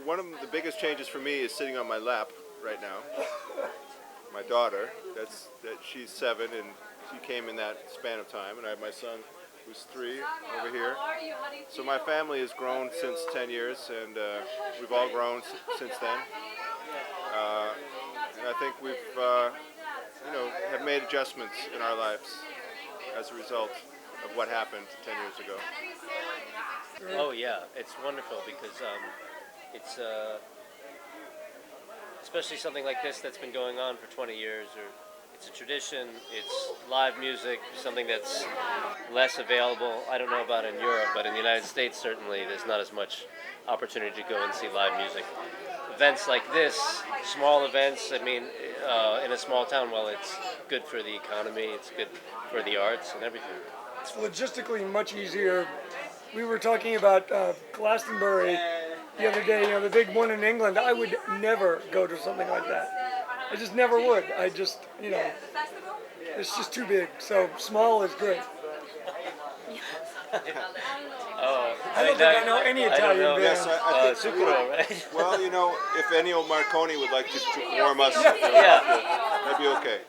one of the biggest changes for me is sitting on my lap right now. My daughter, she's 7, and she came in that span of time, and I have my son who's 3 over here. So my family has grown since 10 years, and we've all grown since then. And I think we've, have made adjustments in our lives as a result of what happened 10 years ago. Oh yeah, it's wonderful because it's especially something like this that's been going on for 20 years, or it's a tradition, it's live music, something that's less available. I don't know about in Europe, but in the United States certainly there's not as much opportunity to go and see live music. Events like this, small events, I mean, in a small town, well, it's good for the economy, it's good for the arts and everything. It's logistically much easier. We were talking about Glastonbury the other day, the big one in England. I would never go to something like that. I just never would. I just, it's just too big. So small is good. I don't think I know any Italian band. Yes, I think right? Well, if Ennio Morricone would like to warm us, that'd be okay.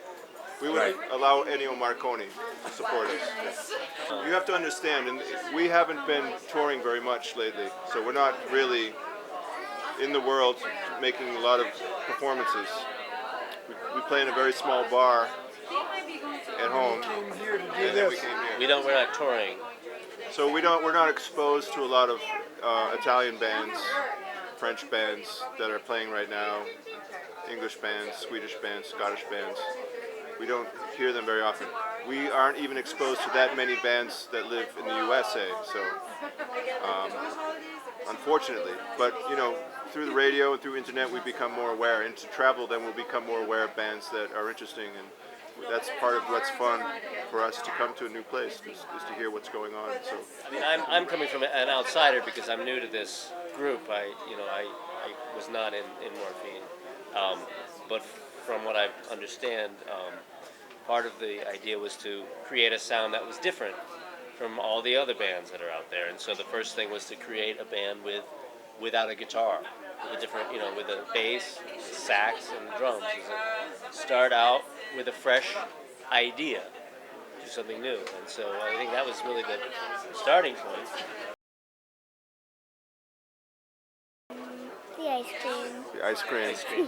We would allow Ennio Morricone to support us. You have to understand, and we haven't been touring very much lately, so we're not really in the world making a lot of performances. We play in a very small bar at home, and then we came here. We're not touring. So we're not exposed to a lot of Italian bands, French bands that are playing right now, English bands, Swedish bands, Scottish bands. We don't hear them very often. We aren't even exposed to that many bands that live in the USA, so unfortunately. But through the radio and through internet we become more aware, and to travel then we'll become more aware of bands that are interesting, and that's part of what's fun for us to come to a new place, is to hear what's going on. So I mean, I'm coming from an outsider because I'm new to this group. I was not in Morphine, but from what I understand, part of the idea was to create a sound that was different from all the other bands that are out there. And so the first thing was to create a band without a guitar, with a different, with a bass, sax, and drums. Start out with a fresh idea, do something new. And so I think that was really the starting point. The ice cream. the ice cream.